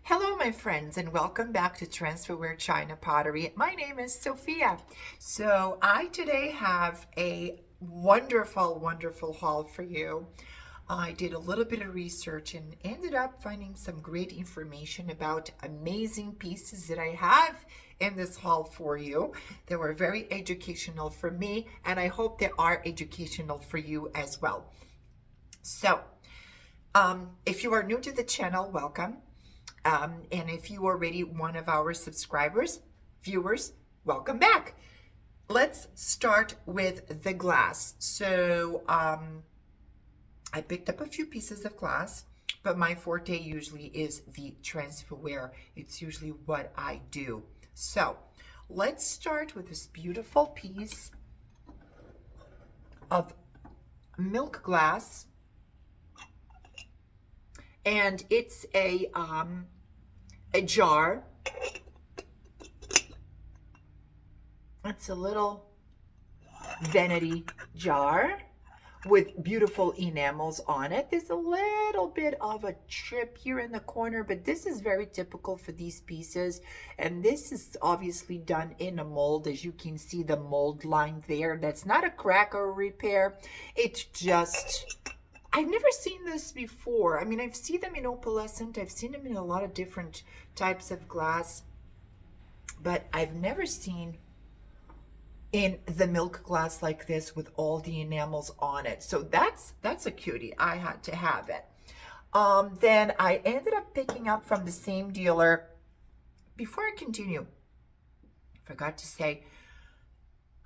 Hello, my friends, and welcome back to Transferware China Pottery. My name is Sofia. So, I today have a wonderful haul for you. I did a little bit of research and ended up finding some great information about amazing pieces that I have in this haul for you. They were very educational for me, and I hope they are educational for you as well. So, if you are new to the channel, welcome. And if you are already one of our subscribers, viewers, welcome back. Let's start with the glass. So I picked up a few pieces of glass, but my forte usually is the transferware. It's usually what I do. So let's start with this beautiful piece of milk glass. And it's a jar. It's a little vanity jar with beautiful enamels on it. There's a little bit of a chip here in the corner, but this is very typical for these pieces. And this is obviously done in a mold. As you can see, the mold line there. That's not a crack or a repair. It's just... I've never seen this before. I mean, I've seen them in opalescent. I've seen them in a lot of different types of glass, but I've never seen in the milk glass like this with all the enamels on it. So that's a cutie. I had to have it. Then I ended up picking up from the same dealer. Before I continue, I forgot to say,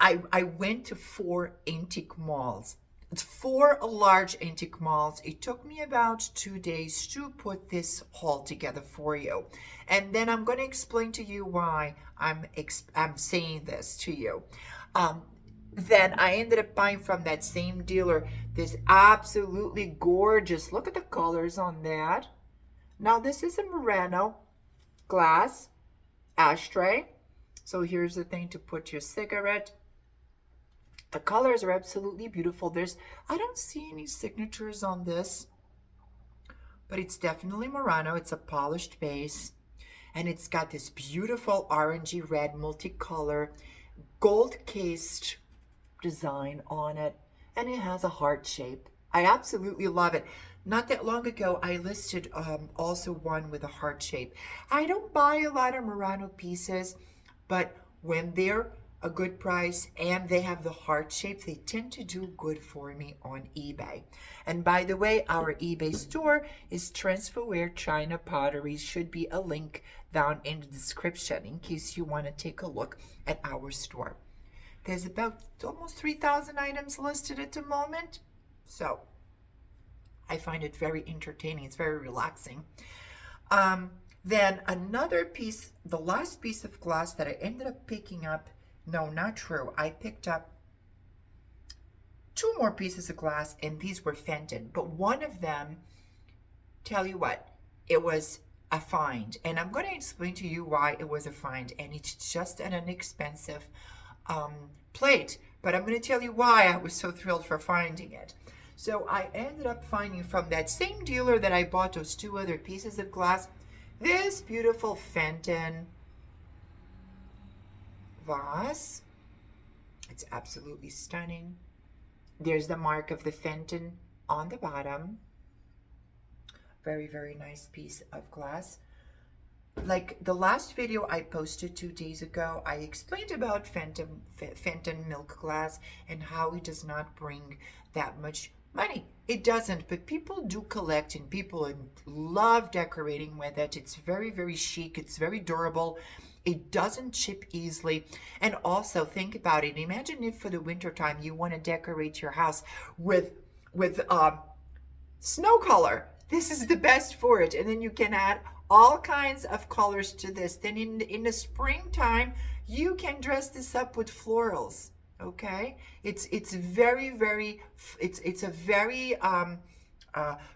I went to 4 antique malls. It's 4 large antique malls. It took me about 2 days to put this haul together for you. And then I'm going to explain to you why I'm saying this to you. Then I ended up buying from that same dealer this absolutely gorgeous, look at the colors on that. Now this is a Murano glass ashtray. So here's the thing to put your cigarette. The colors are absolutely beautiful. I don't see any signatures on this, but it's definitely Murano. It's a polished base, and it's got this beautiful orangey red multicolor gold cased design on it, and it has a heart shape. I absolutely love it. Not that long ago, I listed also one with a heart shape. I don't buy a lot of Murano pieces, but when they're a good price and they have the heart shape, they tend to do good for me on eBay. And by the way, our eBay store is Transferware China Pottery. Should be a link down in the description in case you want to take a look at our store. There's about almost 3,000 items listed at the moment, so I find it very entertaining. It's very relaxing. Then another piece, the last piece of glass that I ended up picking up. No, not true. I picked up 2 more pieces of glass, and these were Fenton. But one of them, tell you what, it was a find. And I'm going to explain to you why it was a find. And it's just an inexpensive plate. But I'm going to tell you why I was so thrilled for finding it. So I ended up finding from that same dealer that I bought those 2 other pieces of glass, this beautiful Fenton vase. It's absolutely stunning. There's the mark of the Fenton on the bottom. Very nice piece of glass. Like the last video I posted 2 days ago, I explained about Fenton milk glass and how it does not bring that much money. It doesn't, but people do collect and people love decorating with it. It's very chic. It's very durable. It doesn't chip easily. And also think about it. Imagine if for the winter time you want to decorate your house with snow color. This is the best for it. And then you can add all kinds of colors to this. Then in the springtime, you can dress this up with florals. Okay, it's a very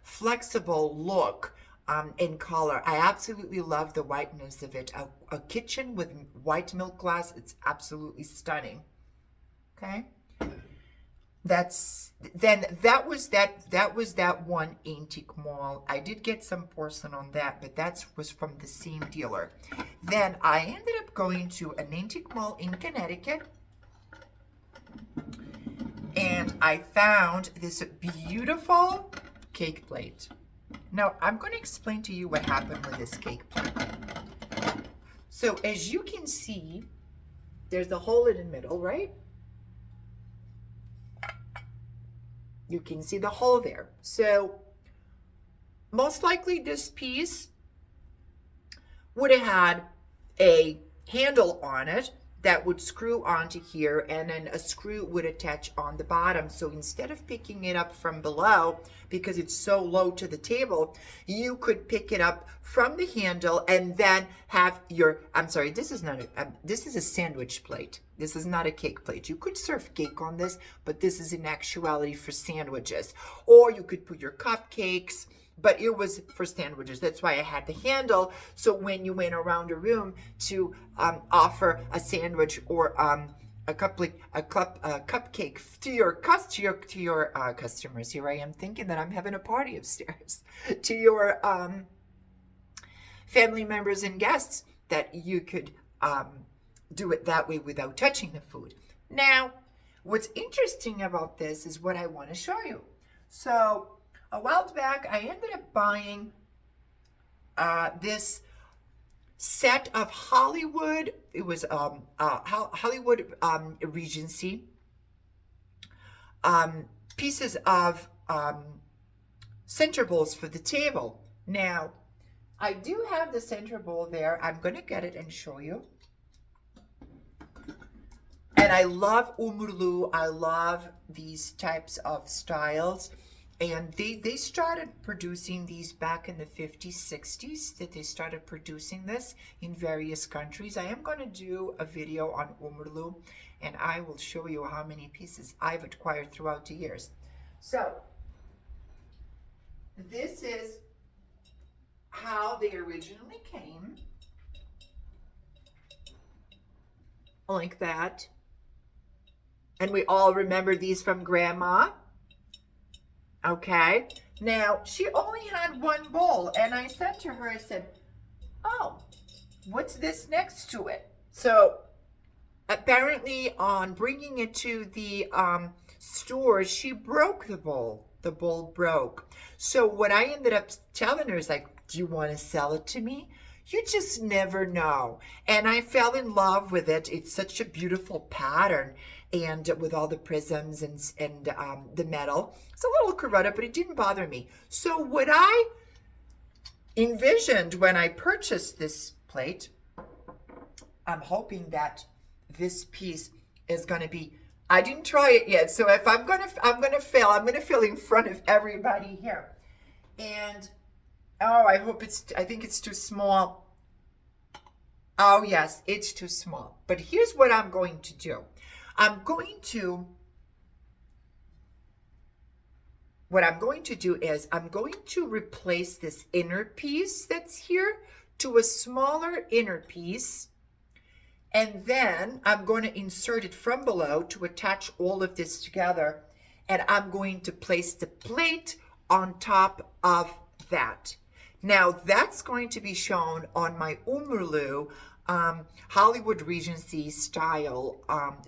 flexible look. In color. I absolutely love the whiteness of it. A kitchen with white milk glass, it's absolutely stunning. Okay. that was that one antique mall. I did get some porcelain on that, but that was from the same dealer. Then I ended up going to an antique mall in Connecticut, and I found this beautiful cake plate. Now I'm going to explain to you what happened with this cake plate. So as you can see, there's a hole in the middle, right? You can see the hole there. So most likely this piece would have had a handle on it that would screw onto here, and then a screw would attach on the bottom. So instead of picking it up from below, because it's so low to the table, you could pick it up from the handle and then have your, I'm sorry, this is not this is a sandwich plate. This is not a cake plate. You could serve cake on this, but this is in actuality for sandwiches. Or you could put your cupcakes, but it was for sandwiches. That's why I had the handle. So when you went around a room to offer a sandwich or a cupcake to your customers. Here I am thinking that I'm having a party upstairs. To your family members and guests, that you could do it that way without touching the food. Now, what's interesting about this is what I want to show you. So a while back, I ended up buying this set of Hollywood. It was Hollywood Regency pieces of center bowls for the table. Now, I do have the center bowl there. I'm going to get it and show you. And I love umurlu. I love these types of styles. And they started producing these back in the 50s, 60s, that they started producing this in various countries. I am going to do a video on umurlu, and I will show you how many pieces I've acquired throughout the years. So, this is how they originally came. Like that. And we all remember these from Grandma. Okay. Now, she only had one bowl, and I said to her, I said, oh, what's this next to it? So, apparently, on bringing it to the store, she broke the bowl. The bowl broke. So, what I ended up telling her is like, do you want to sell it to me? You just never know. And I fell in love with it. It's such a beautiful pattern, and with all the prisms and the metal. It's a little corroded, but it didn't bother me. So what I envisioned when I purchased this plate, I'm hoping that this piece is going to be, I didn't try it yet. So if I'm going to fail in front of everybody here. And oh, I think it's too small. Oh yes, it's too small. But here's what I'm going to do. What I'm going to do is I'm going to replace this inner piece that's here to a smaller inner piece. And then I'm going to insert it from below to attach all of this together. And I'm going to place the plate on top of that. Now that's going to be shown on my umurlu Hollywood Regency style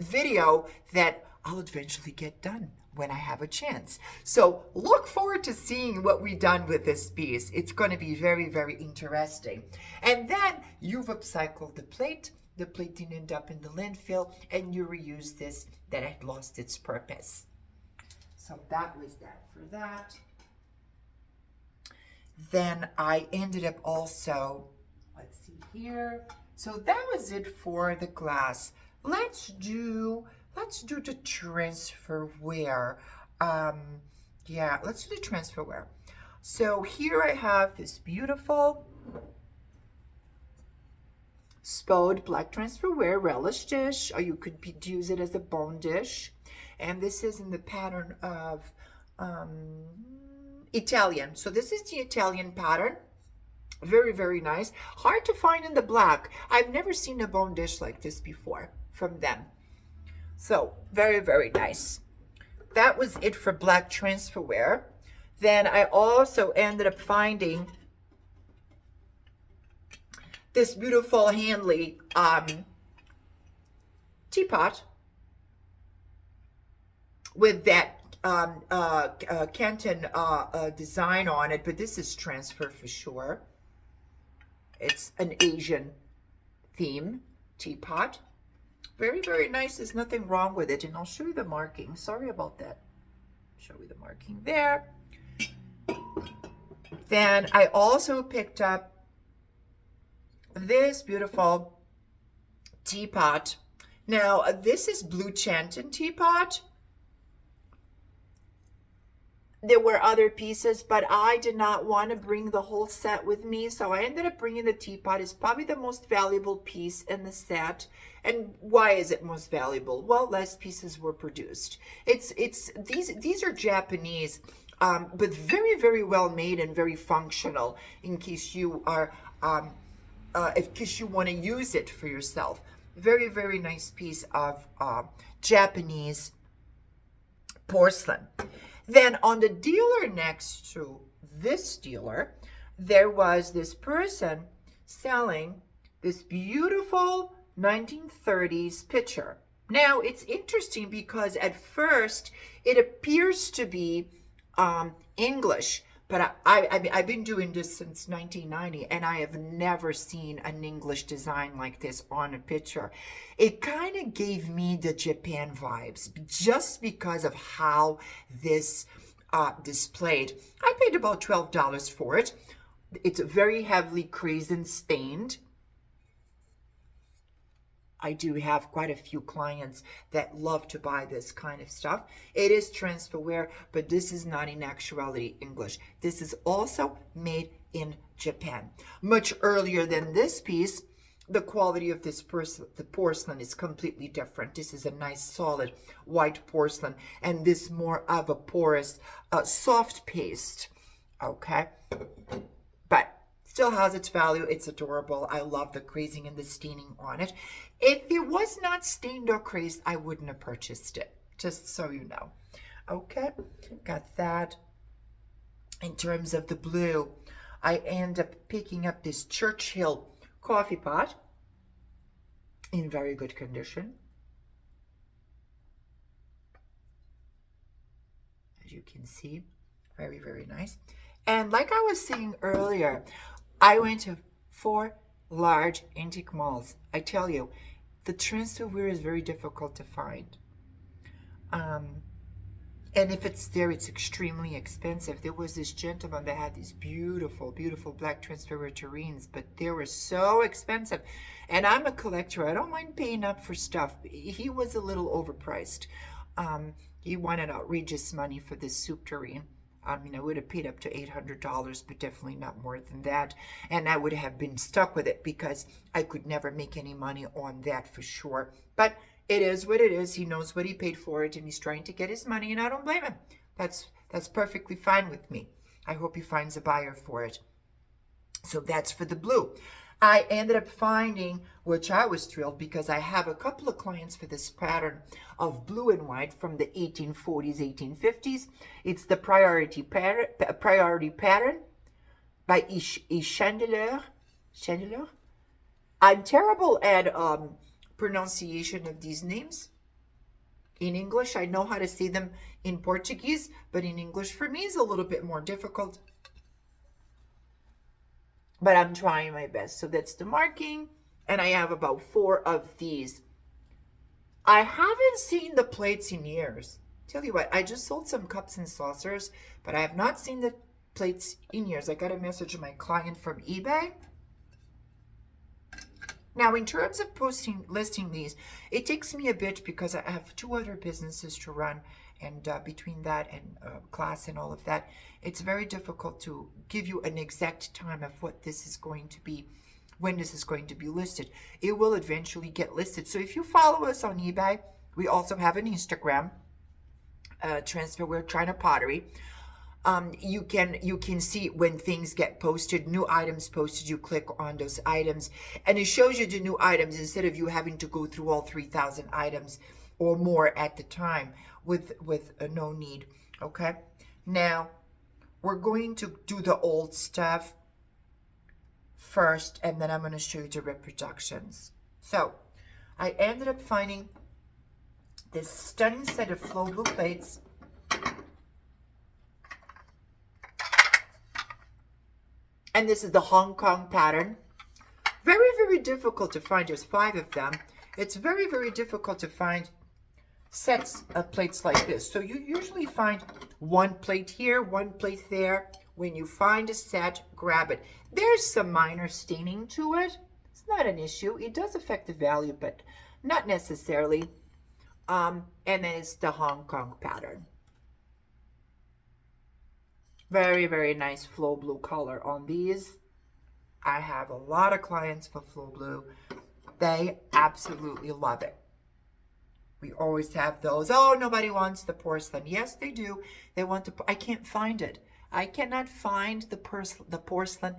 video that I'll eventually get done when I have a chance. So look forward to seeing what we've done with this piece. It's going to be very, very interesting. And then you've upcycled the plate. The plate didn't end up in the landfill, and you reuse this that had lost its purpose. So that was that for that. Then I ended up also, let's see here. So that was it for the glass. Let's do the transferware. Yeah, let's do the transferware. So here I have this beautiful spode black transferware relish dish, or you could use it as a bone dish. And this is in the pattern of Italian. So this is the Italian pattern. Very, very nice. Hard to find in the black. I've never seen a bone dish like this before from them. So very, very nice. that was it for black transferware. Then I also ended up finding this beautiful Hanley teapot with that Canton design on it, but this is transfer for sure. It's an Asian theme teapot. Very, very nice. There's nothing wrong with it. And I'll show you the marking. Sorry about that. Show you the marking there. Then I also picked up this beautiful teapot. Now, this is Blue Chanton teapot. There were other pieces, but I did not want to bring the whole set with me, so I ended up bringing the teapot. It's probably the most valuable piece in the set. And why is it most valuable? Well, less pieces were produced. These are Japanese, but very, very well made and very functional in case you are in case you want to use it for yourself. Very, very nice piece of Japanese porcelain. Then on the dealer next to this dealer, there was this person selling this beautiful 1930s picture. Now, it's interesting because at first it appears to be English, but I've been doing this since 1990, and I have never seen an English design like this on a picture. It kind of gave me the Japan vibes just because of how this displayed. I paid about $12 for it. It's very heavily crazed and stained. I do have quite a few clients that love to buy this kind of stuff. It is transferware, but this is not in actuality English. This is also made in Japan. Much earlier than this piece, the quality of this the porcelain is completely different. This is a nice solid white porcelain, and this more of a porous, soft paste, okay? But still has its value. It's adorable. I love the crazing and the staining on it. If it was not stained or crazed, I wouldn't have purchased it, just so you know. Okay, got that. In terms of the blue, I end up picking up this Churchill coffee pot in very good condition. As you can see, very, very nice. And like I was saying earlier, I went to 4 large antique malls. I tell you, the transferware is very difficult to find. And if it's there, it's extremely expensive. There was this gentleman that had these beautiful, beautiful black transferware terrines, but they were so expensive. And I'm a collector. I don't mind paying up for stuff. He was a little overpriced. He wanted outrageous money for this soup terrine. I mean, I would have paid up to $800, but definitely not more than that. And I would have been stuck with it because I could never make any money on that for sure. But it is what it is. He knows what he paid for it, and he's trying to get his money, and I don't blame him. That's perfectly fine with me. I hope he finds a buyer for it. So that's for the blue. I ended up finding, which I was thrilled because I have a couple of clients for this pattern of blue and white from the 1840s, 1850s. It's the priority pattern by Chandelier. I'm terrible at pronunciation of these names. In English, I know how to say them in Portuguese, but in English for me is a little bit more difficult. But I'm trying my best. So that's the marking. And I have about 4 of these. I haven't seen the plates in years. Tell you what, I just sold some cups and saucers, but I have not seen the plates in years. I got a message from my client from eBay. Now, in terms of listing these, it takes me a bit because I have 2 other businesses to run. And between that and class and all of that, it's very difficult to give you an exact time of what this is going to be, when this is going to be listed. It will eventually get listed. So if you follow us on eBay, we also have an Instagram, Transferware China Pottery. You can see when things get posted, new items posted. You click on those items, and it shows you the new items instead of you having to go through all 3,000 items or more at the time. with no need. Okay, now we're going to do the old stuff first, and then I'm going to show you the reproductions. So I ended up finding this stunning set of flow blue plates. And this is the Hong Kong pattern. Very, very difficult to find. There's 5 of them. It's very, very difficult to find sets of plates like this. So you usually find one plate here, one plate there. When you find a set, grab it. There's some minor staining to it. It's not an issue. It does affect the value, but not necessarily. And then it's the Hong Kong pattern. Very, very nice flow blue color on these. I have a lot of clients for flow blue. They absolutely love it. We always have those. Oh, nobody wants the porcelain. Yes, they do. They want the. I can't find it. I cannot find the porcelain.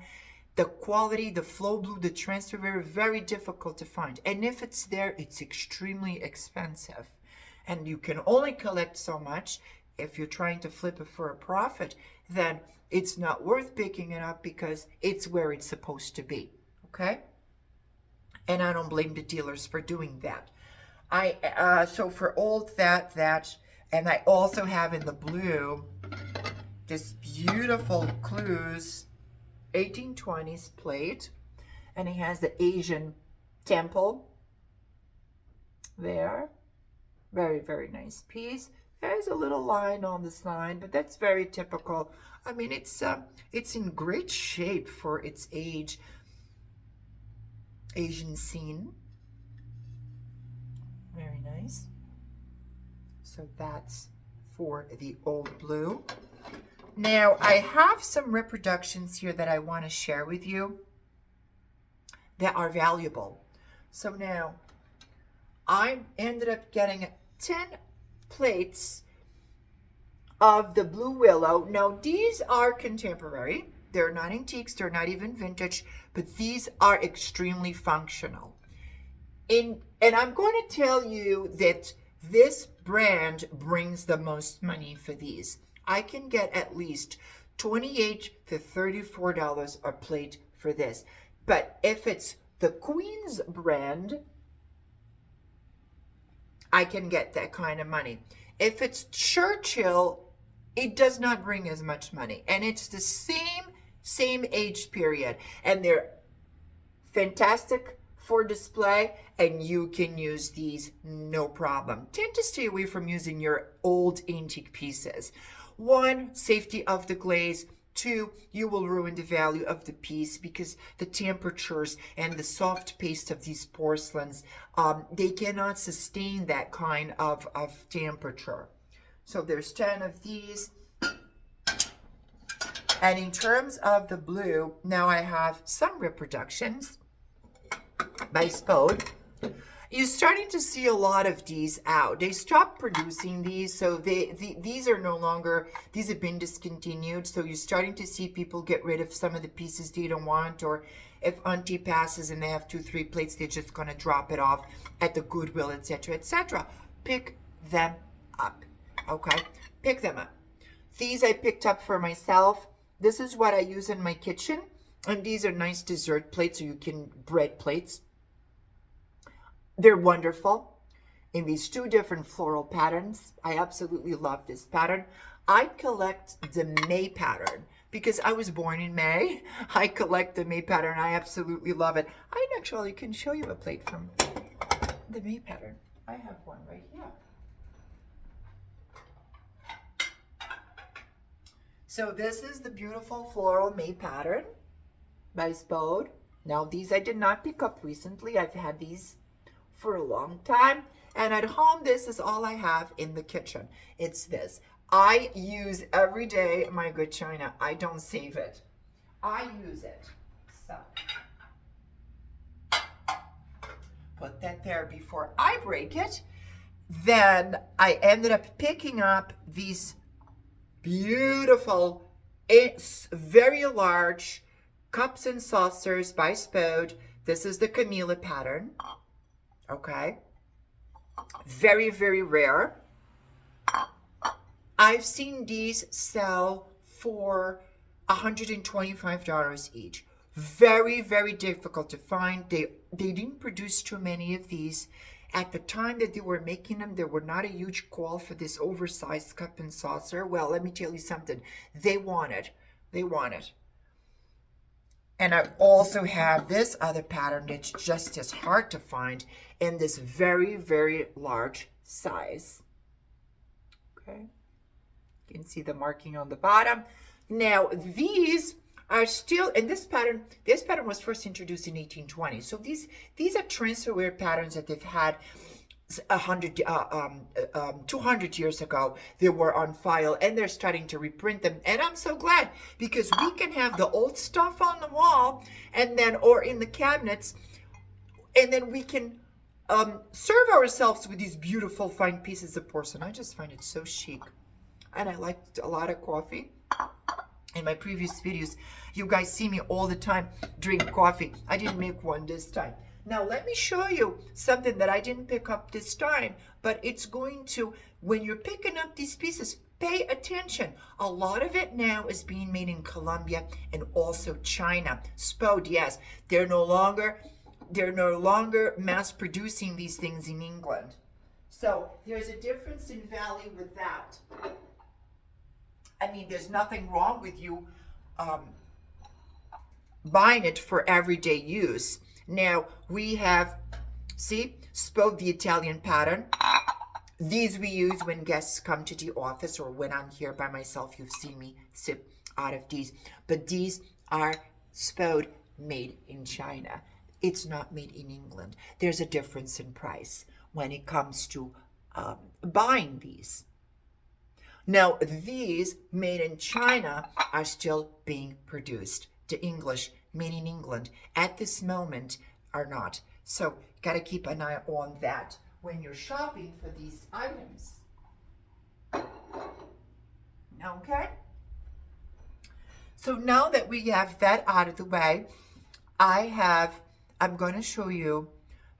The quality, the flow blue, the transferware, very difficult to find. And if it's there, it's extremely expensive. And you can only collect so much. If you're trying to flip it for a profit, then it's not worth picking it up because it's where it's supposed to be. Okay? And I don't blame the dealers for doing that. So for old that, and I also have in the blue this beautiful Clues 1820s plate, and it has the Asian temple there. Very, very nice piece. There's a little line on the side, but that's very typical. I mean, it's in great shape for its age. Asian scene. Very nice. So that's for the old blue. Now, I have some reproductions here that I want to share with you that are valuable. So now, I ended up getting 10 plates of the blue willow. Now, these are contemporary. They're not antiques. They're not even vintage. But these are extremely functional. And I'm going to tell you that this brand brings the most money for these. I can get at least $28 to $34 a plate for this. But if it's the Queen's brand, I can get that kind of money. If it's Churchill, it does not bring as much money. And it's the same age period. And they're fantastic for display, and you can use these no problem. Tend to stay away from using your old antique pieces. 1, safety of the glaze. 2, you will ruin the value of the piece because the temperatures and the soft paste of these porcelains, they cannot sustain that kind of temperature. So there's 10 of these. And in terms of the blue, now I have some reproductions by Spode. You're starting to see a lot of these out. They stopped producing these, so these are no longer, these have been discontinued. So you're starting to see people get rid of some of the pieces they don't want, or if auntie passes and they have 2-3 plates, they're just going to drop it off at the Goodwill, etc., etc. Pick them up, okay? Pick them up. These I picked up for myself. This is what I use in my kitchen, and these are nice dessert plates, or you can bread plates. They're wonderful in these 2 different floral patterns. I absolutely love this pattern. I collect the May pattern because I was born in May. I collect the May pattern. I absolutely love it. I actually can show you a plate from the May pattern. I have one right here. So this is the beautiful floral May pattern by Spode. Now these I did not pick up recently. I've had these for a long time, and at home this is all I have in the kitchen. It's this. I use every day my good china. I don't save it. I use it. So put that there before I break it. Then I ended up picking up these beautiful, it's very large cups and saucers by Spode. This is the Camilla pattern. Okay, very, very rare. I've seen these sell for $125 each. Very, very difficult to find. They didn't produce too many of these. At the time that they were making them, there were not a huge call for this oversized cup and saucer. Well, let me tell you something. They want it. They want it. And I also have this other pattern that's just as hard to find in this very, very large size. Okay. You can see the marking on the bottom. Now, these are still, and this pattern was first introduced in 1820. So these are transferware patterns that they've had 200 years ago. They were on file, and they're starting to reprint them. And I'm so glad, because we can have the old stuff on the wall, and then, or in the cabinets, and then we can serve ourselves with these beautiful fine pieces of porcelain. I just find it so chic. And I like a lot of coffee. In my previous videos, you guys see me all the time drink coffee. I didn't make one this time. Now let me show you something that I didn't pick up this time, but it's going to, when you're picking up these pieces, pay attention. A lot of it now is being made in Colombia and also China. Spode, yes, they're no longer mass producing these things in England. So there's a difference in value with that. I mean, there's nothing wrong with you buying it for everyday use. Now, we have, see, Spode, the Italian pattern. These we use when guests come to the office, or when I'm here by myself. You've seen me sip out of these. But these are Spode made in China. It's not made in England. There's a difference in price when it comes to buying these. Now, these made in China are still being produced. The English made in England at this moment are not. So, got to keep an eye on that when you're shopping for these items. Okay? So now that we have that out of the way, I'm going to show you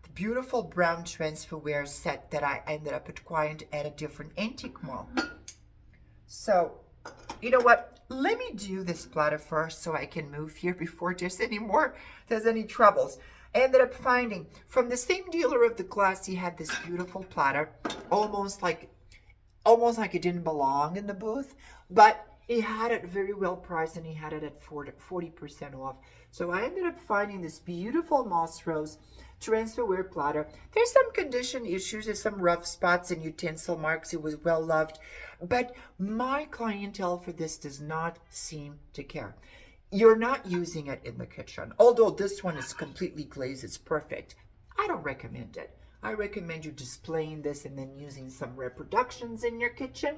the beautiful brown transferware set that I ended up acquiring at a different antique mall. So, you know what? Let me do this platter first so I can move here before there's any troubles. I ended up finding from the same dealer of the glass, he had this beautiful platter, almost like it didn't belong in the booth, but he had it very well priced, and he had it at 40% off. So I ended up finding this beautiful moss rose transferware platter. There's some condition issues, there's some rough spots and utensil marks. It was well loved, but my clientele for this does not seem to care. You're not using it in the kitchen, although this one is completely glazed. It's perfect. I don't recommend it. I recommend you displaying this and then using some reproductions in your kitchen.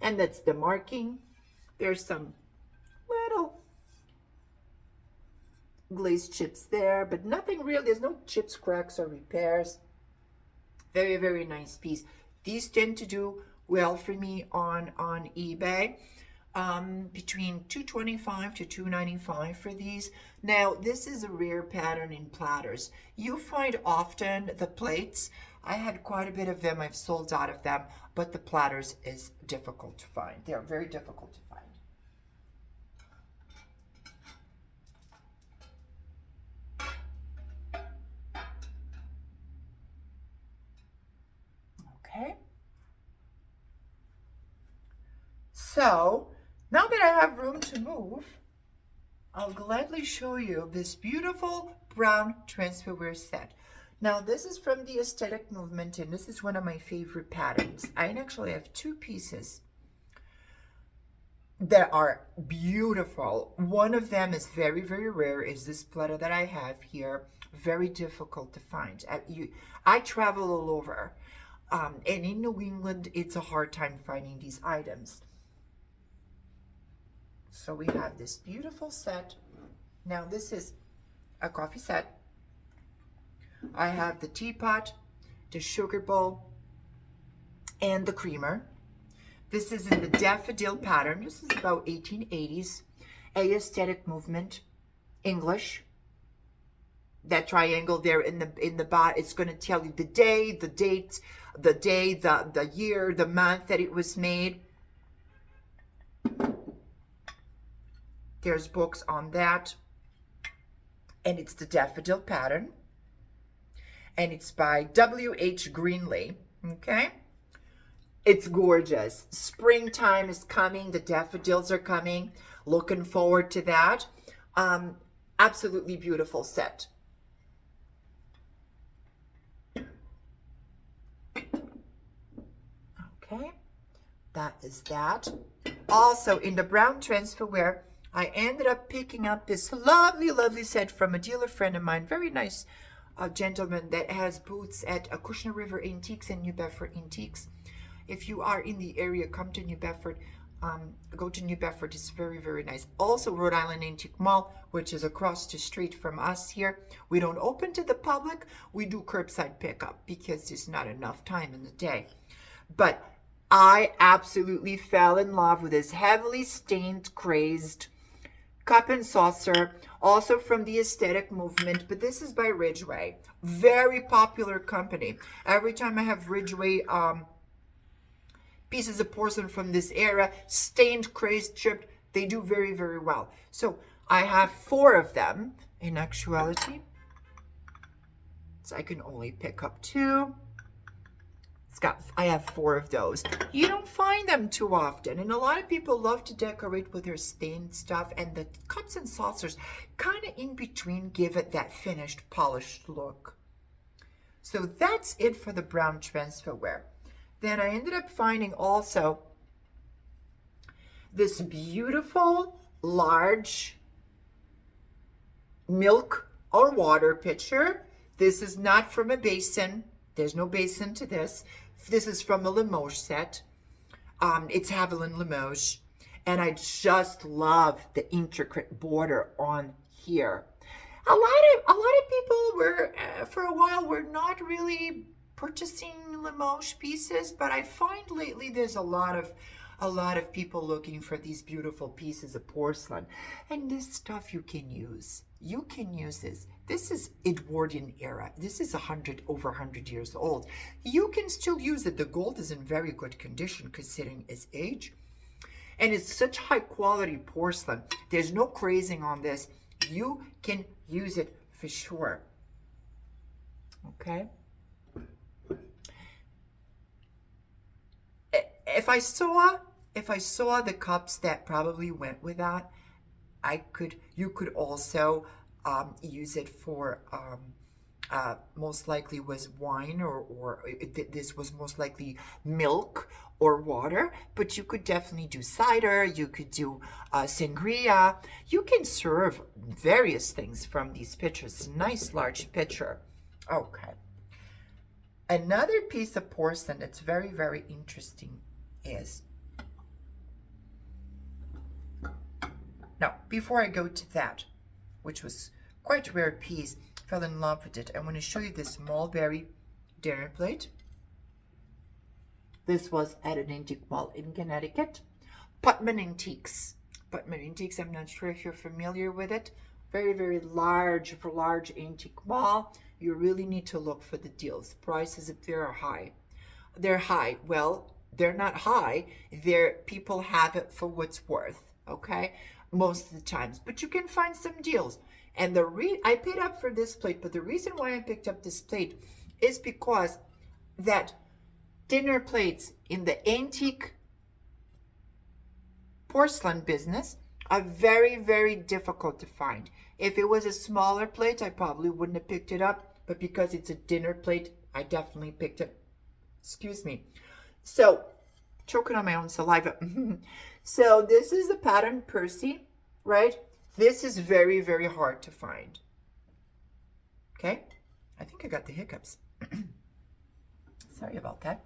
And that's the marking. There's some little glazed chips there, but nothing real. There's no chips, cracks, or repairs. Very, very nice piece. These tend to do well for me on eBay. Between $225 to $295 for these. Now, this is a rare pattern in platters. You find often the plates. I had quite a bit of them. I've sold out of them, but the platters is difficult to find. They're very difficult to find. Okay. So, now that I have room to move, I'll gladly show you this beautiful brown transferware set. Now, this is from the aesthetic movement, and this is one of my favorite patterns. I actually have two pieces that are beautiful. One of them is very, very rare, is this platter that I have here. Very difficult to find. I travel all over, and in New England, it's a hard time finding these items. So we have this beautiful set. Now this is a coffee set. I have the teapot, the sugar bowl, and the creamer. This is in the daffodil pattern. This is about 1880s. Aesthetic movement, English. That triangle there in the bot, it's going to tell you the day, the date, the day, the year, the month that it was made. There's books on that. And it's the daffodil pattern. And it's by W.H. Greenlee. Okay? It's gorgeous. Springtime is coming. The daffodils are coming. Looking forward to that. Absolutely beautiful set. Okay, that is that. Also, in the brown transferware, I ended up picking up this lovely, lovely set from a dealer friend of mine. Very nice gentleman that has booths at Acushnet River Antiques and New Bedford Antiques. If you are in the area, come to New Bedford. Go to New Bedford. It's very, very nice. Also, Rhode Island Antique Mall, which is across the street from us here. We don't open to the public. We do curbside pickup because there's not enough time in the day. But I absolutely fell in love with this heavily stained, crazed cup and saucer, also from the aesthetic movement, but this is by Ridgway. Very popular company. Every time I have Ridgway pieces of porcelain from this era, stained, crazed, chipped, they do very, very well. So I have 4 of them in actuality. So I can only pick up 2. I have 4 of those. You don't find them too often, and a lot of people love to decorate with their stained stuff, and the cups and saucers kind of in between give it that finished, polished look. So that's it for the brown transferware. Then I ended up finding also this beautiful large milk or water pitcher. This is not from a basin. There's no basin to this. This is from a Limoges set. It's Haviland Limoges. And I just love the intricate border on here. A lot of people were, for a while, were not really purchasing Limoges pieces, but I find lately there's a lot of people looking for these beautiful pieces of porcelain. And this stuff you can use. You can use this. This is Edwardian era. This is over 100 years old. You can still use it. The gold is in very good condition considering its age. And it's such high quality porcelain. There's no crazing on this. You can use it for sure. Okay. If I saw the cups that probably went with that, you could also use it for most likely was wine or this was most likely milk or water, but you could definitely do cider, you could do sangria. You can serve various things from these pitchers. Nice large pitcher. Okay. Another piece of porcelain that's very, very interesting is, now before I go to that, which was quite a rare piece, fell in love with it, I want to show you this mulberry dinner plate. This was at an antique mall in Connecticut. Putman Antiques. Putman Antiques, I'm not sure if you're familiar with it. Very, very large antique mall. You really need to look for the deals. Prices if they're high. They're high. Well, they're not high. People have it for what's worth, okay? Most of the times. But you can find some deals. And I paid up for this plate, but the reason why I picked up this plate is because that dinner plates in the antique porcelain business are very, very difficult to find. If it was a smaller plate, I probably wouldn't have picked it up, but because it's a dinner plate, I definitely picked it. Excuse me. So, choking on my own saliva. So this is the pattern Percy, right? This is very, very hard to find. Okay? I think I got the hiccups. Sorry about that.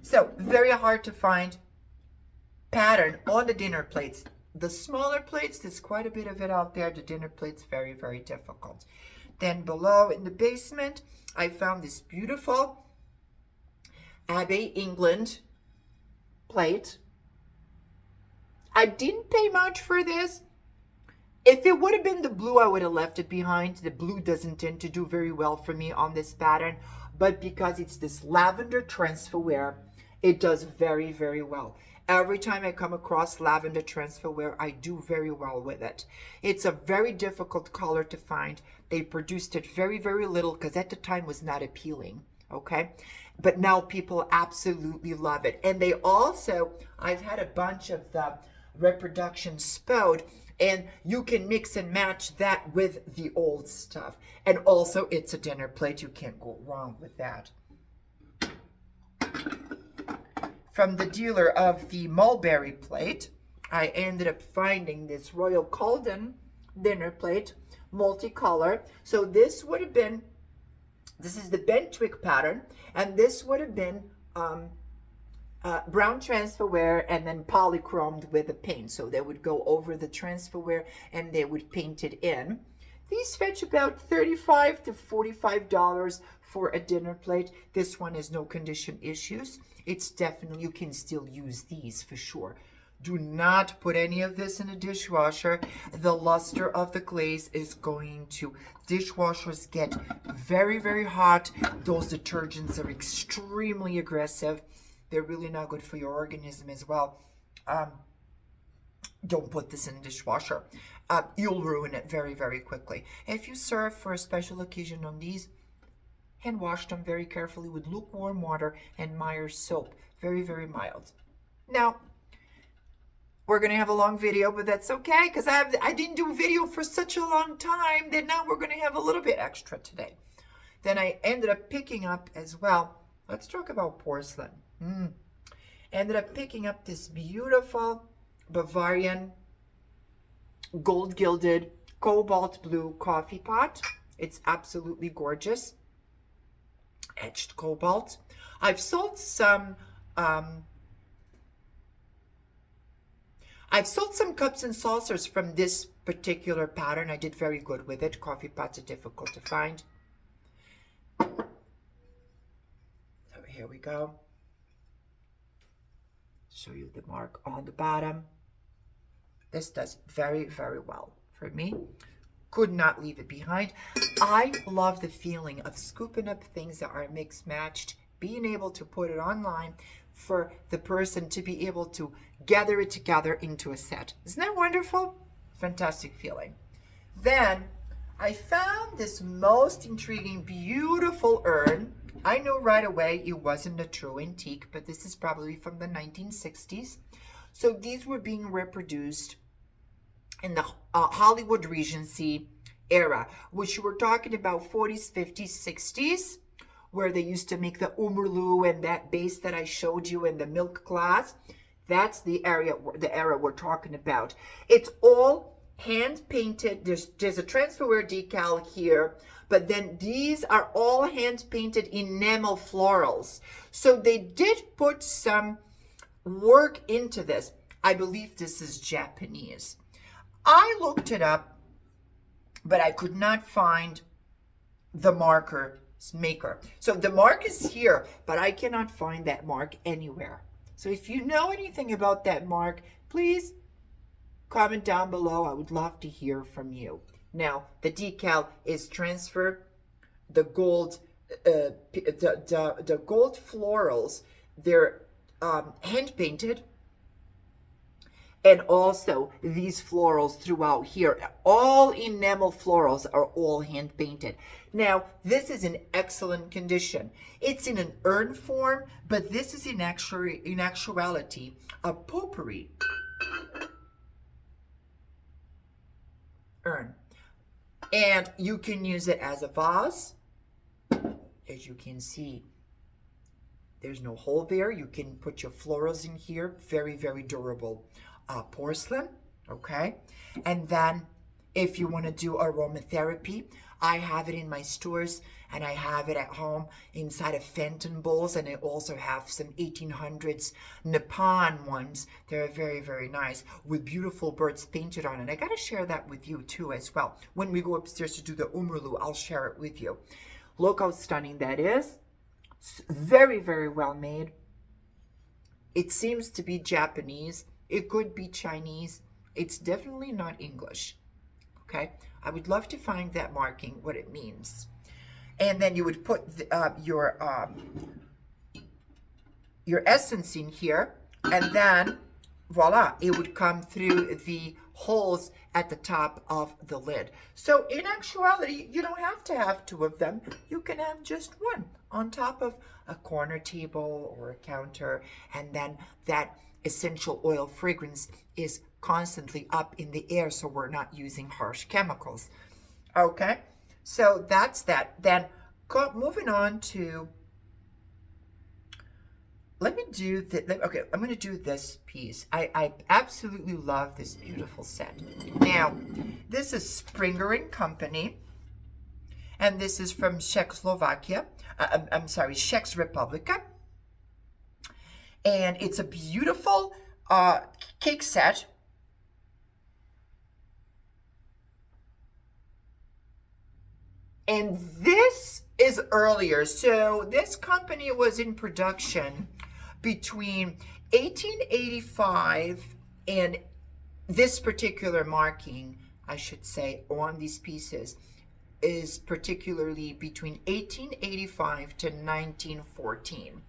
So, very hard to find pattern on the dinner plates. The smaller plates, there's quite a bit of it out there. The dinner plates, very, very difficult. Then below in the basement, I found this beautiful Abbey, England plate. I didn't pay much for this. If it would have been the blue, I would have left it behind. The blue doesn't tend to do very well for me on this pattern, but because it's this lavender transferware, it does very, very well. Every time I come across lavender transferware, I do very well with it. It's a very difficult color to find. They produced it very, very little because at the time was not appealing. Okay. But now people absolutely love it. And they also, I've had a bunch of the Reproductions spout, and you can mix and match that with the old stuff. And also it's a dinner plate. You can't go wrong with that. From the dealer of the mulberry plate, I ended up finding this Royal Calden dinner plate, multicolor. So this would have been, this is the bent twig pattern, and this would have been brown transferware and then polychromed with a paint. So they would go over the transferware and they would paint it in. These fetch about $35 to $45 for a dinner plate. This one has no condition issues. It's definitely, you can still use these for sure. Do not put any of this in a dishwasher. The luster of the glaze is going to, dishwashers get very, very hot. Those detergents are extremely aggressive. They're really not good for your organism as well. Don't put this in a dishwasher. You'll ruin it very, very quickly. If you serve for a special occasion on these, hand wash them very carefully with lukewarm water and Meyer's soap. Very, very mild. Now, we're going to have a long video, but that's okay because I didn't do a video for such a long time that now we're going to have a little bit extra today. Then I ended up picking up as well. Let's talk about porcelain. Ended up picking up this beautiful Bavarian gold gilded cobalt blue coffee pot. It's absolutely gorgeous. Etched cobalt. I've sold some cups and saucers from this particular pattern. I did very good with it. Coffee pots are difficult to find. So here we go. Show you the mark on the bottom. This does very, very well for me. Could not leave it behind. I love the feeling of scooping up things that are mixed matched, being able to put it online for the person to be able to gather it together into a set. Isn't that wonderful? Fantastic feeling. Then I found this most intriguing, beautiful urn. I know right away it wasn't a true antique, but this is probably from the 1960s. So these were being reproduced in the Hollywood Regency era, which we're talking about 40s, 50s, 60s, where they used to make the umrlu and that base that I showed you in the milk glass. That's the era we're talking about. It's all hand painted. There's a transferware decal here, but then these are all hand painted enamel florals. So they did put some work into this. I believe this is Japanese. I looked it up, but I could not find the marker's maker. So the mark is here, but I cannot find that mark anywhere. So if you know anything about that mark, please comment down below. I would love to hear from you. Now, the decal is transfer. The gold, the gold florals, they're hand painted. And also these florals throughout here, all enamel florals are all hand painted. Now, this is in excellent condition. It's in an urn form, but this is in actuality a pottery urn. And you can use it as a vase. As you can see, there's no hole there. You can put your florals in here. Very, very durable. Porcelain, okay? And then if you want to do aromatherapy, I have it in my stores and I have it at home inside of Fenton bowls, and I also have some 1800s Nippon ones. They're very, very nice with beautiful birds painted on it. I got to share that with you too as well. When we go upstairs to do the umrulu, I'll share it with you. Look how stunning that is. Very, very well made. It seems to be Japanese. It could be Chinese. It's definitely not English. Okay, I would love to find that marking, what it means. And then you would put your essence in here And then, voila, it would come through the holes at the top of the lid. So in actuality, you don't have to have two of them. You can have just one on top of a corner table or a counter, and then that essential oil fragrance is constantly up in the air, so we're not using harsh chemicals. Okay, so that's that. Then moving on to, let me do okay, I'm going to do this piece. I absolutely love this beautiful set. Now, this is Springer and Company, and this is from Czechoslovakia. I'm sorry, Czech Republic. And it's a beautiful cake set. And this is earlier. So this company was in production between 1885 and this particular marking, I should say, on these pieces is particularly between 1885 to 1914.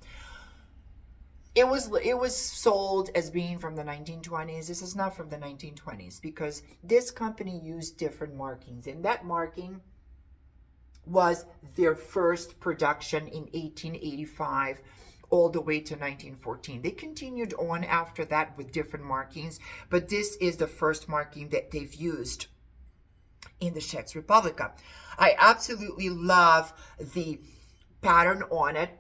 It was sold as being from the 1920s. This is not from the 1920s because this company used different markings, and that marking was their first production in 1885 all the way to 1914. They continued on after that with different markings, but this is the first marking that they've used in the Czech Republic. I absolutely love the pattern on it.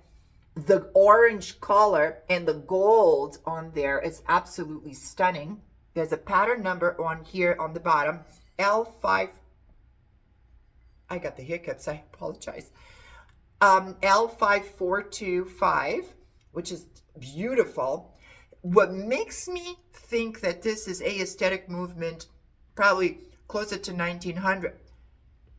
The orange color and the gold on there is absolutely stunning. There's a pattern number on here on the bottom, L5. I got the hiccups, I apologize. L5425, which is beautiful. What makes me think that this is a aesthetic movement, probably closer to 1900,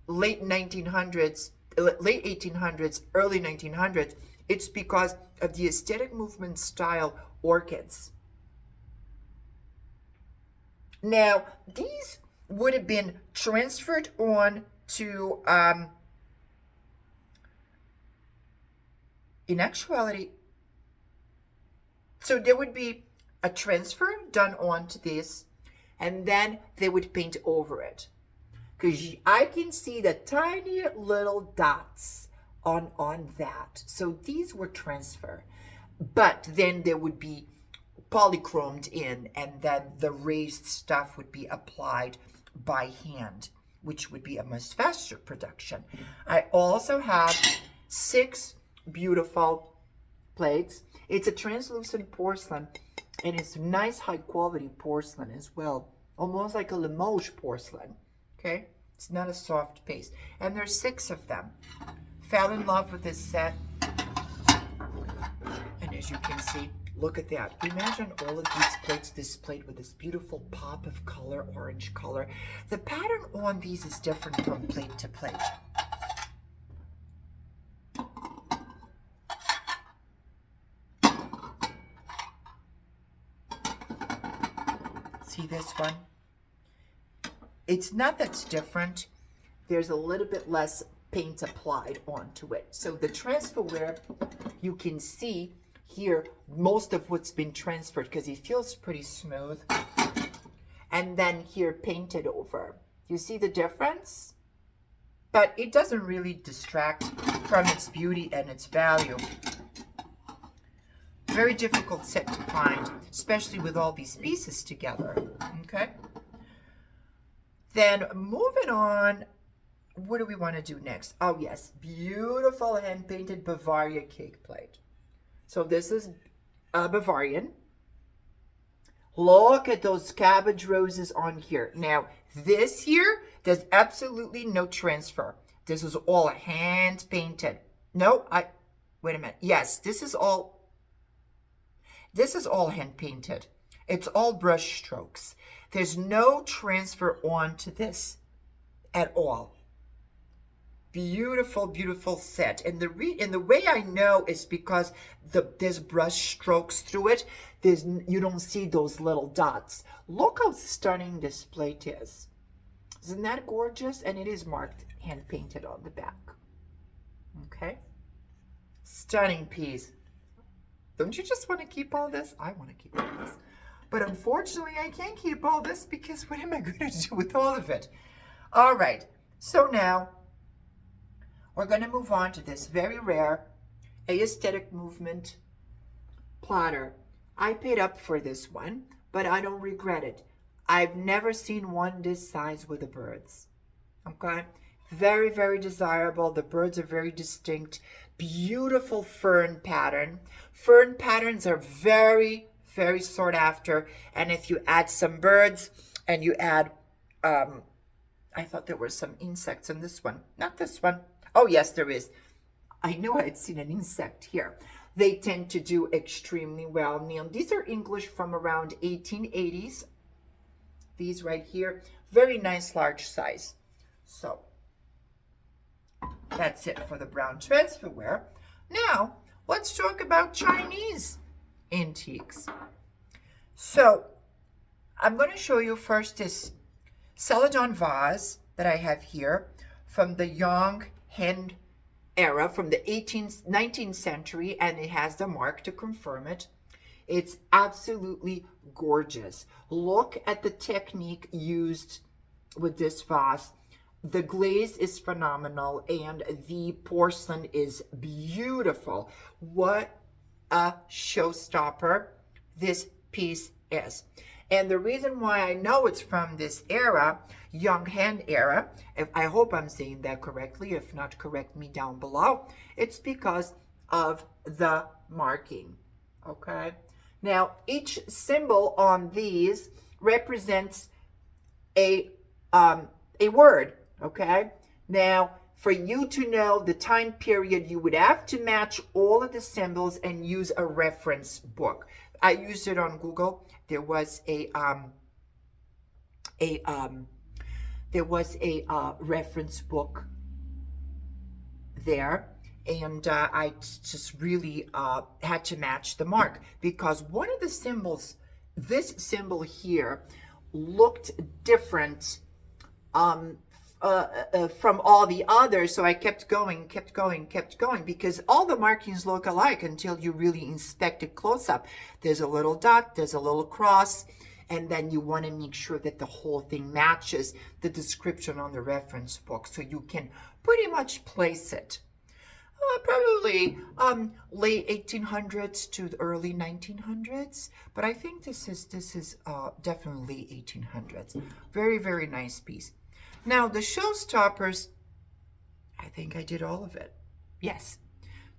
late 1900s, late 1800s, early 1900s, it's because of the aesthetic movement style orchids. Now, these would have been transferred on to, in actuality, so there would be a transfer done onto this, and then they would paint over it. Because I can see the tiny little dots on that. So these were transfer, but then there would be polychromed in, and then the raised stuff would be applied by hand, which would be a much faster production. I also have 6 beautiful plates. It's a translucent porcelain, and it's nice high quality porcelain as well, almost like a Limoges porcelain. Okay, it's not a soft paste, and there's 6 of them. Fell in love with this set, and as you can see, look at that. Imagine all of these plates displayed with this beautiful pop of color, orange color. The pattern on these is different from plate to plate. See this one? It's not that it's different. There's a little bit less paint applied onto it. So the transferware, you can see here most of what's been transferred because it feels pretty smooth. And then here painted over. You see the difference? But it doesn't really distract from its beauty and its value. Very difficult set to find, especially with all these pieces together. Okay? Then moving on, what do we want to do next? Oh yes, beautiful hand-painted Bavaria cake plate. So this is Bavarian. Look at those cabbage roses on here. Now, this here, there's absolutely no transfer. This is all hand-painted. No, wait a minute. Yes, this is all hand-painted. It's all brush strokes. There's no transfer onto this at all. Beautiful, beautiful set. And the way I know is because there's brush strokes through it. You don't see those little dots. Look how stunning this plate is. Isn't that gorgeous? And it is marked hand painted on the back. Okay. Stunning piece. Don't you just want to keep all this? I want to keep all this. But unfortunately, I can't keep all this because what am I going to do with all of it? All right, so now we're going to move on to this very rare aesthetic movement platter. I paid up for this one, but I don't regret it. I've never seen one this size with the birds. Okay? Very, very desirable. The birds are very distinct. Beautiful fern pattern. Fern patterns are very, very sought after. And if you add some birds and you add, I thought there were some insects in this one. Not this one. Oh, yes, there is. I knew I had seen an insect here. They tend to do extremely well. Now, these are English from around 1880s. These right here, very nice large size. So that's it for the brown transferware. Now, let's talk about Chinese antiques. So I'm going to show you first this Celadon vase that I have here from the Yonge Hand era, from the 19th century, and it has the mark to confirm it. It's absolutely gorgeous. Look at the technique used with this vase. The glaze is phenomenal and the porcelain is beautiful. What a showstopper this piece is. And the reason why I know it's from this era, Young Hand era, if I hope I'm saying that correctly, if not, correct me down below, it's because of the marking, okay? Now, each symbol on these represents a word, okay? Now, for you to know the time period, you would have to match all of the symbols and use a reference book. I used it on Google. There was a reference book there, and I just really had to match the mark because one of the symbols, this symbol here, looked different from all the others. So I kept going because all the markings look alike until you really inspect it close up. There's a little dot, there's a little cross, and then you want to make sure that the whole thing matches the description on the reference book so you can pretty much place it. Probably late 1800s to the early 1900s, but I think this is definitely 1800s. Very, very nice piece. Now the showstoppers, I think I did all of it. Yes,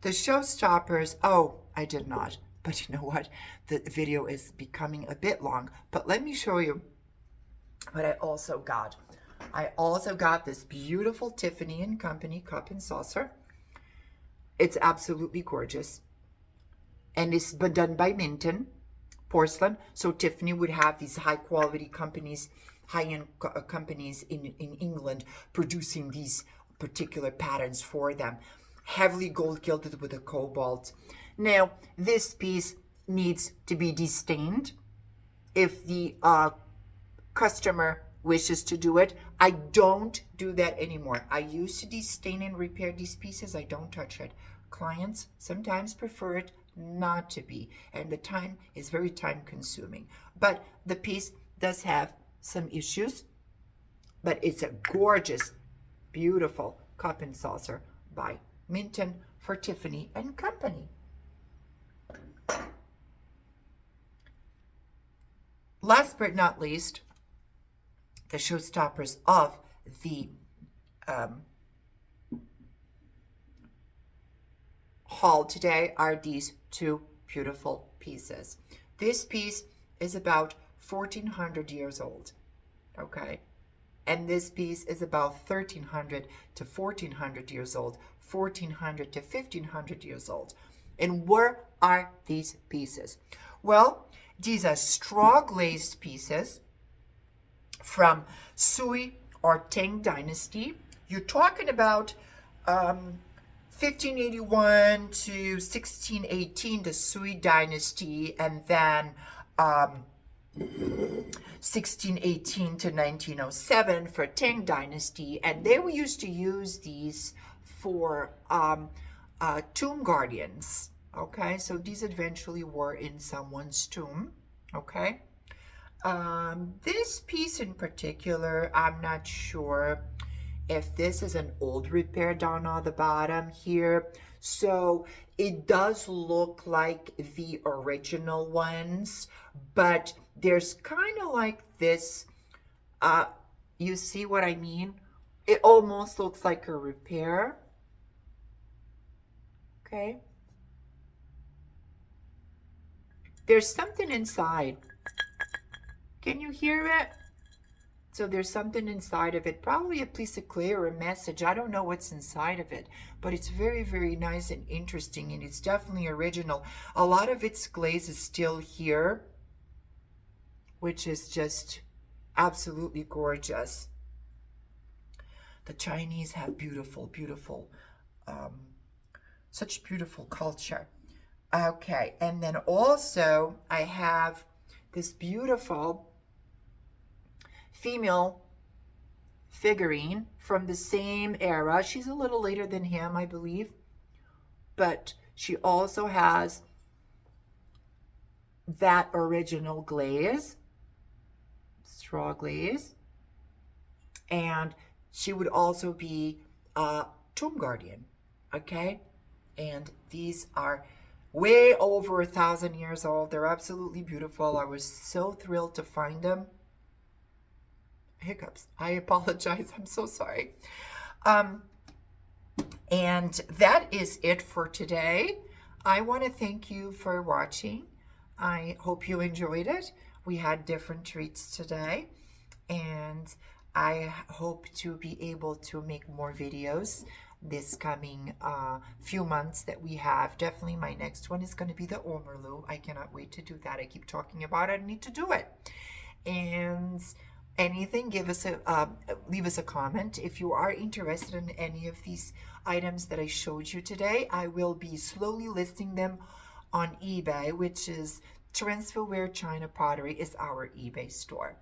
the showstoppers. Oh, I did not. But you know what? The video is becoming a bit long. But let me show you what I also got. I also got this beautiful Tiffany & Company cup and saucer. It's absolutely gorgeous. And it's been done by Minton Porcelain. So Tiffany would have these high quality companies, high-end companies in England producing these particular patterns for them. Heavily gold gilded with a cobalt. Now, this piece needs to be destained if the customer wishes to do it. I don't do that anymore. I used to destain and repair these pieces. I don't touch it. Clients sometimes prefer it not to be, and the time is very time consuming. But the piece does have some issues, but it's a gorgeous, beautiful cup and saucer by Minton for Tiffany & Company. Last but not least, the showstoppers of the haul today are these two beautiful pieces. This piece is about 1400 years old, okay? And this piece is about 1300 to 1400 years old, 1400 to 1500 years old. And where are these pieces? Well, these are straw glazed pieces from Sui or Tang Dynasty. You're talking about 1581 to 1618, the Sui Dynasty, and then 1618 to 1907 for Tang Dynasty. And they used to use these for tomb guardians. Okay, so these eventually were in someone's tomb. Okay. This piece in particular, I'm not sure if this is an old repair down on the bottom here. So it does look like the original ones, but there's kind of like this, uh, you see what I mean? It almost looks like a repair. Okay. There's something inside. Can you hear it? So there's something inside of it, probably a piece of clay or a message. I don't know what's inside of it, but it's very, very nice and interesting, and it's definitely original. A lot of its glaze is still here, which is just absolutely gorgeous. The Chinese have beautiful, beautiful, um, such beautiful culture. Okay, and then also I have this beautiful female figurine from the same era. She's a little later than him, I believe, but she also has that original glaze, straw glaze, and she would also be a tomb guardian. Okay, and these are way over 1,000 years old. They're absolutely beautiful. I was so thrilled to find them. Hiccups. I apologize. I'm so sorry. And that is it for today. I want to thank you for watching. I hope you enjoyed it. We had different treats today, and I hope to be able to make more videos this coming few months that we have. Definitely my next one is going to be the Omerlu. I cannot wait to do that. I keep talking about it. I need to do it. And anything, leave us a comment. If you are interested in any of these items that I showed you today, I will be slowly listing them on eBay, which is Transferware China Pottery is our eBay store.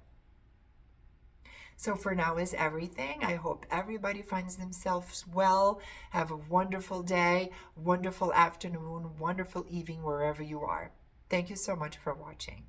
So for now is everything. I hope everybody finds themselves well. Have a wonderful day, wonderful afternoon, wonderful evening wherever you are. Thank you so much for watching.